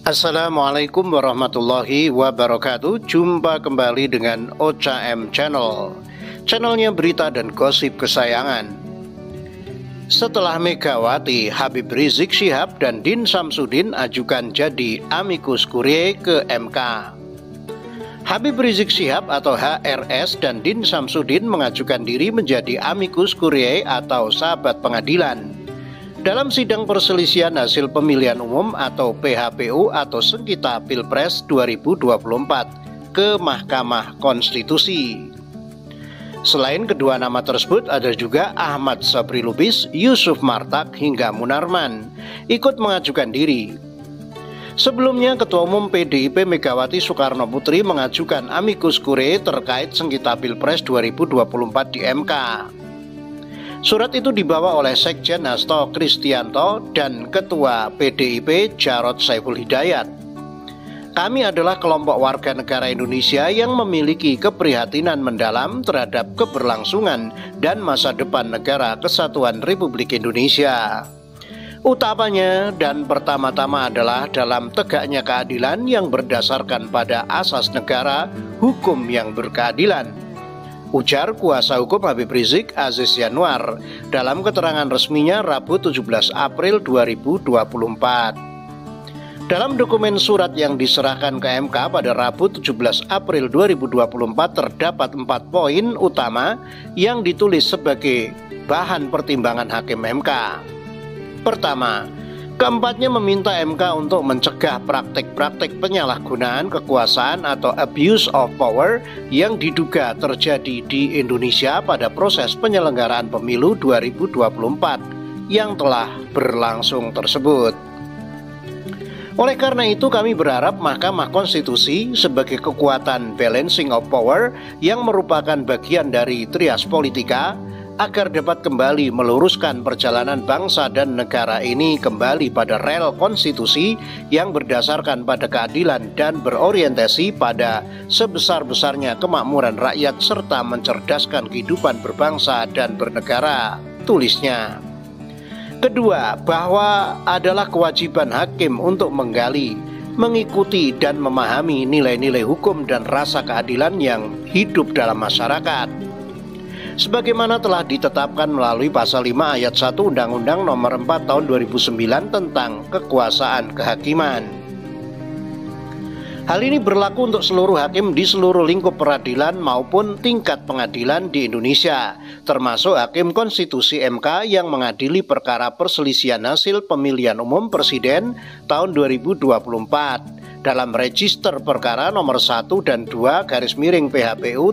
Assalamualaikum warahmatullahi wabarakatuh. Jumpa kembali dengan OCM Channel, channelnya berita dan gosip kesayangan. Setelah Megawati, Habib Rizik Syihab dan Din Samsudin ajukan jadi amicus curiae ke MK. Habib Rizik Syihab atau HRS dan Din Samsudin mengajukan diri menjadi amicus curiae atau sahabat pengadilan dalam sidang perselisihan hasil pemilihan umum atau PHPU atau sengketa Pilpres 2024 ke Mahkamah Konstitusi. Selain kedua nama tersebut, ada juga Ahmad Sabri Lubis, Yusuf Martak hingga Munarman ikut mengajukan diri. Sebelumnya, Ketua Umum PDIP Megawati Soekarno Putri mengajukan amicus curiae terkait sengketa Pilpres 2024 di MK. Surat itu dibawa oleh Sekjen Hasto Kristianto dan Ketua PDIP Jarod Saiful Hidayat. Kami adalah kelompok warga negara Indonesia yang memiliki keprihatinan mendalam terhadap keberlangsungan dan masa depan negara kesatuan Republik Indonesia. Utamanya dan pertama-tama adalah dalam tegaknya keadilan yang berdasarkan pada asas negara, hukum yang berkeadilan, ujar kuasa hukum Habib Rizik Aziz Yanuar dalam keterangan resminya Rabu 17 April 2024. Dalam dokumen surat yang diserahkan ke MK pada Rabu 17 April 2024 terdapat 4 poin utama yang ditulis sebagai bahan pertimbangan hakim MK. Pertama, keempatnya meminta MK untuk mencegah praktik-praktik penyalahgunaan kekuasaan atau abuse of power yang diduga terjadi di Indonesia pada proses penyelenggaraan pemilu 2024 yang telah berlangsung tersebut. Oleh karena itu, kami berharap Mahkamah Konstitusi sebagai kekuatan balancing of power yang merupakan bagian dari trias politika agar dapat kembali meluruskan perjalanan bangsa dan negara ini kembali pada rel konstitusi yang berdasarkan pada keadilan dan berorientasi pada sebesar-besarnya kemakmuran rakyat serta mencerdaskan kehidupan berbangsa dan bernegara, tulisnya. Kedua, bahwa adalah kewajiban hakim untuk menggali, mengikuti dan memahami nilai-nilai hukum dan rasa keadilan yang hidup dalam masyarakat, sebagaimana telah ditetapkan melalui pasal 5 ayat 1 Undang-Undang Nomor 4 Tahun 2009 tentang Kekuasaan Kehakiman. Hal ini berlaku untuk seluruh hakim di seluruh lingkup peradilan maupun tingkat pengadilan di Indonesia, termasuk Hakim Konstitusi MK yang mengadili perkara perselisihan hasil pemilihan umum presiden tahun 2024 dalam register perkara nomor 1 dan 2 PHPU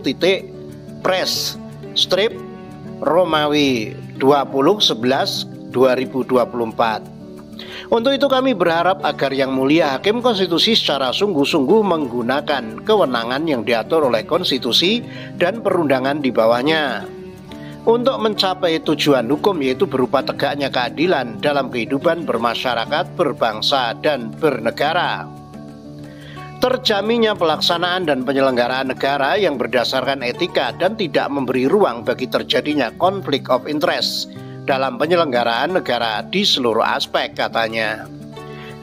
Pres Strip Romawi 2011 2024. Untuk itu kami berharap agar Yang Mulia Hakim Konstitusi secara sungguh-sungguh menggunakan kewenangan yang diatur oleh konstitusi dan perundangan di bawahnya untuk mencapai tujuan hukum, yaitu berupa tegaknya keadilan dalam kehidupan bermasyarakat, berbangsa, dan bernegara, terjaminnya pelaksanaan dan penyelenggaraan negara yang berdasarkan etika dan tidak memberi ruang bagi terjadinya konflik of interest dalam penyelenggaraan negara di seluruh aspek, katanya.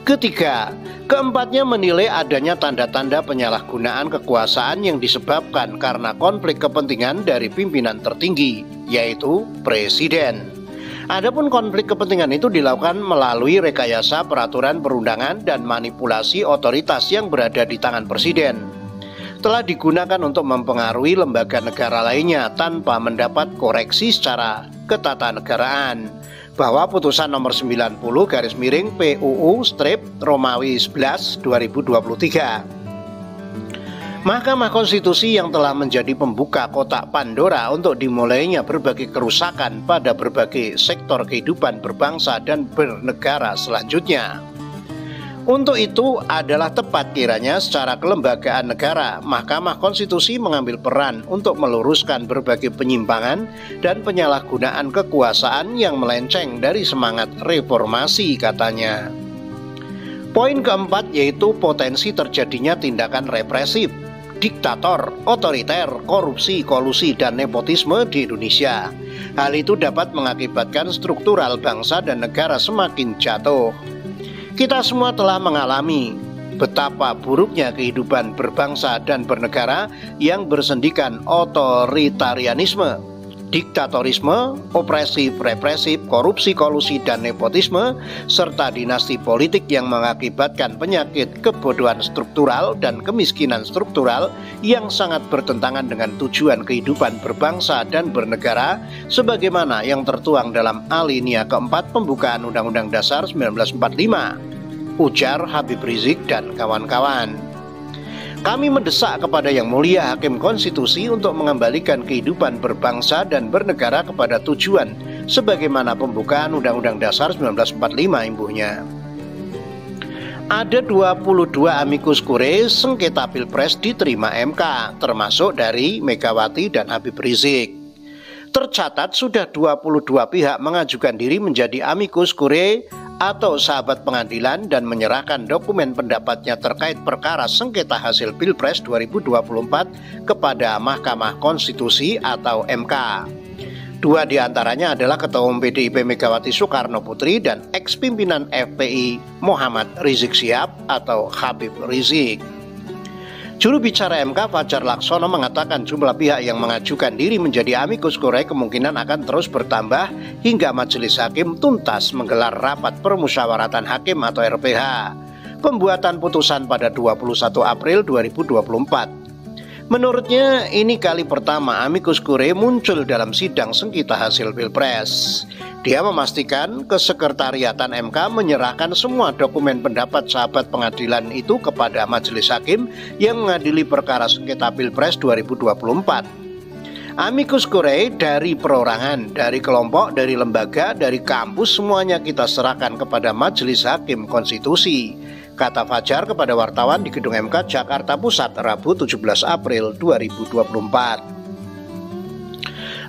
Ketiga, keempatnya menilai adanya tanda-tanda penyalahgunaan kekuasaan yang disebabkan karena konflik kepentingan dari pimpinan tertinggi, yaitu presiden. Adapun konflik kepentingan itu dilakukan melalui rekayasa peraturan perundangan dan manipulasi otoritas yang berada di tangan presiden, telah digunakan untuk mempengaruhi lembaga negara lainnya tanpa mendapat koreksi secara ketatanegaraan, bahwa putusan nomor 90 PUU Romawi 11 2023 Mahkamah Konstitusi yang telah menjadi pembuka kotak Pandora untuk dimulainya berbagai kerusakan pada berbagai sektor kehidupan berbangsa dan bernegara selanjutnya. Untuk itu adalah tepat kiranya secara kelembagaan negara, Mahkamah Konstitusi mengambil peran untuk meluruskan berbagai penyimpangan dan penyalahgunaan kekuasaan yang melenceng dari semangat reformasi, katanya. Poin keempat yaitu potensi terjadinya tindakan represif, diktator, otoriter, korupsi, kolusi, dan nepotisme di Indonesia. Hal itu dapat mengakibatkan struktural bangsa dan negara semakin jatuh. Kita semua telah mengalami betapa buruknya kehidupan berbangsa dan bernegara yang bersendikan otoritarianisme, diktatorisme, opresif, represif, korupsi, kolusi, dan nepotisme, serta dinasti politik yang mengakibatkan penyakit kebodohan struktural dan kemiskinan struktural yang sangat bertentangan dengan tujuan kehidupan berbangsa dan bernegara sebagaimana yang tertuang dalam alinea keempat pembukaan Undang-Undang Dasar 1945, ujar Habib Rizik dan kawan-kawan. Kami mendesak kepada Yang Mulia Hakim Konstitusi untuk mengembalikan kehidupan berbangsa dan bernegara kepada tujuan sebagaimana pembukaan Undang-Undang Dasar 1945, imbuhnya. Ada 22 amicus curiae sengketa Pilpres diterima MK, termasuk dari Megawati dan Habib Rizik. Tercatat sudah 22 pihak mengajukan diri menjadi amicus curiae atau sahabat pengadilan dan menyerahkan dokumen pendapatnya terkait perkara sengketa hasil Pilpres 2024 kepada Mahkamah Konstitusi atau MK. Dua diantaranya adalah Ketua Umum PDIP Megawati Soekarno Putri dan ex-pimpinan FPI Muhammad Rizik Syihab atau Habib Rizik. Juru bicara MK Fajar Laksono mengatakan jumlah pihak yang mengajukan diri menjadi amicus curiae kemungkinan akan terus bertambah hingga majelis hakim tuntas menggelar rapat permusyawaratan hakim atau RPH pembuatan putusan pada 21 April 2024. Menurutnya ini kali pertama amicus curiae muncul dalam sidang sengketa hasil Pilpres. Dia memastikan kesekretariatan MK menyerahkan semua dokumen pendapat sahabat pengadilan itu kepada majelis hakim yang mengadili perkara sengketa Pilpres 2024. Amicus curiae dari perorangan, dari kelompok, dari lembaga, dari kampus semuanya kita serahkan kepada Majelis Hakim Konstitusi, kata Fajar kepada wartawan di Gedung MK Jakarta Pusat Rabu 17 April 2024.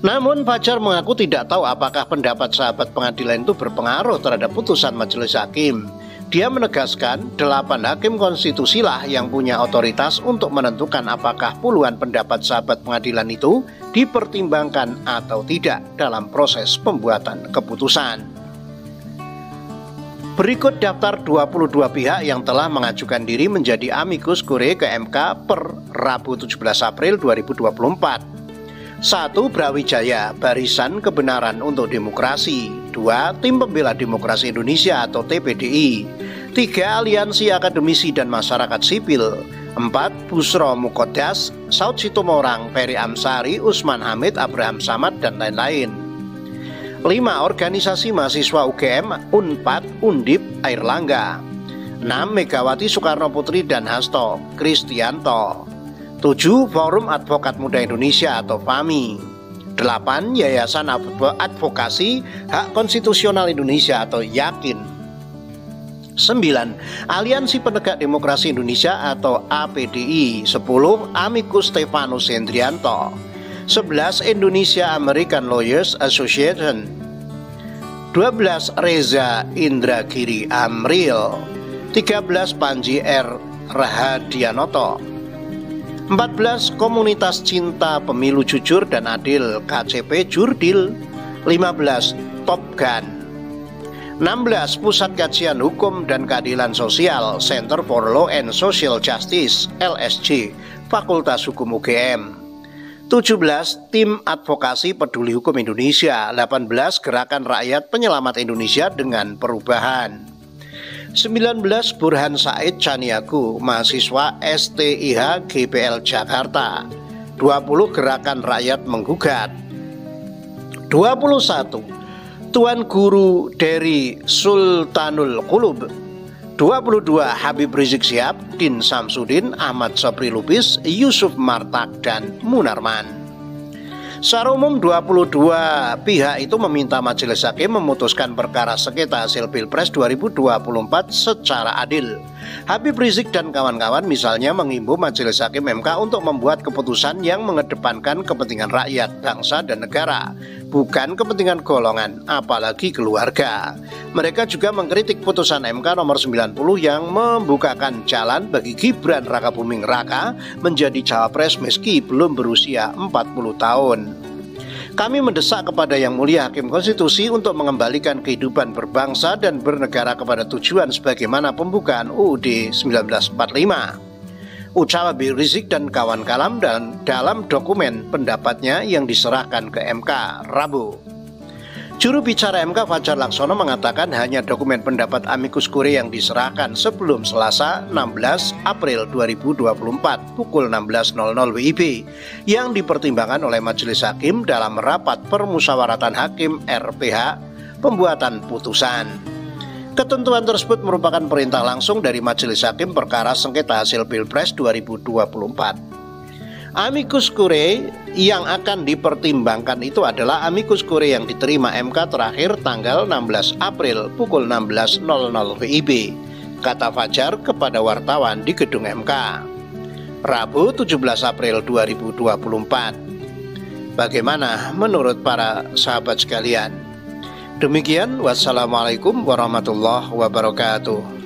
Namun Fajar mengaku tidak tahu apakah pendapat sahabat pengadilan itu berpengaruh terhadap putusan majelis hakim. Dia menegaskan 8 hakim konstitusi lah yang punya otoritas untuk menentukan apakah puluhan pendapat sahabat pengadilan itu dipertimbangkan atau tidak dalam proses pembuatan keputusan. Berikut daftar 22 pihak yang telah mengajukan diri menjadi amicus curiae ke MK per Rabu 17 April 2024. 1. Brawijaya, Barisan Kebenaran untuk Demokrasi. 2. Tim Pembela Demokrasi Indonesia atau TPDI. 3. Aliansi Akademisi dan Masyarakat Sipil. 4. Busro Mukodas, Saud Situmorang, Ferry Amsari, Usman Hamid, Abraham Samad, dan lain-lain. 5. Organisasi Mahasiswa UGM, Unpad, Undip, Airlangga. 6. Megawati Soekarno Putri dan Hasto Kristianto. 7. Forum Advokat Muda Indonesia atau FAMI. 8. Yayasan Advokasi Hak Konstitusional Indonesia atau YAKIN. 9. Aliansi Penegak Demokrasi Indonesia atau APDI. 10. Amicus Stefanus Hendrianto. 11. Indonesia American Lawyers Association. 12. Reza Indragiri Amril. 13. Panji R. Rahadianoto. 14. Komunitas Cinta Pemilu Jujur dan Adil KCP Jurdil. 15. Top Gun. 16. Pusat Kajian Hukum dan Keadilan Sosial Center for Law and Social Justice LSJ Fakultas Hukum UGM. 17. Tim Advokasi Peduli Hukum Indonesia. 18. Gerakan Rakyat Penyelamat Indonesia dengan Perubahan. 19. Burhan Said Caniago, mahasiswa STIH GPL Jakarta. 20. Gerakan Rakyat Menggugat. 21. Tuan Guru dari Sultanul Qulub. 22. Habib Rizik Syihab, Din Samsudin, Ahmad Sabri Lubis, Yusuf Martak, dan Munarman. Secara umum 22 pihak itu meminta majelis hakim memutuskan perkara sengketa hasil Pilpres 2024 secara adil. Habib Rizik dan kawan-kawan misalnya mengimbau majelis hakim MK untuk membuat keputusan yang mengedepankan kepentingan rakyat, bangsa, dan negara, bukan kepentingan golongan, apalagi keluarga. Mereka juga mengkritik putusan MK nomor 90 yang membukakan jalan bagi Gibran Rakabuming Raka menjadi cawapres meski belum berusia 40 tahun. Kami mendesak kepada Yang Mulia Hakim Konstitusi untuk mengembalikan kehidupan berbangsa dan bernegara kepada tujuan sebagaimana pembukaan UUD 1945. Ucap Habib Rizik dan kawan kalam dalam dokumen pendapatnya yang diserahkan ke MK Rabu. Juru bicara MK Fajar Laksono mengatakan hanya dokumen pendapat amicus curiae yang diserahkan sebelum Selasa 16 April 2024 pukul 16.00 WIB yang dipertimbangkan oleh Majelis Hakim dalam rapat permusyawaratan hakim RPH pembuatan putusan. Ketentuan tersebut merupakan perintah langsung dari Majelis Hakim perkara sengketa hasil Pilpres 2024. Amicus curiae yang akan dipertimbangkan itu adalah amicus curiae yang diterima MK terakhir tanggal 16 April pukul 16.00 WIB, kata Fajar kepada wartawan di gedung MK Rabu 17 April 2024. Bagaimana menurut para sahabat sekalian? Demikian, wassalamualaikum warahmatullahi wabarakatuh.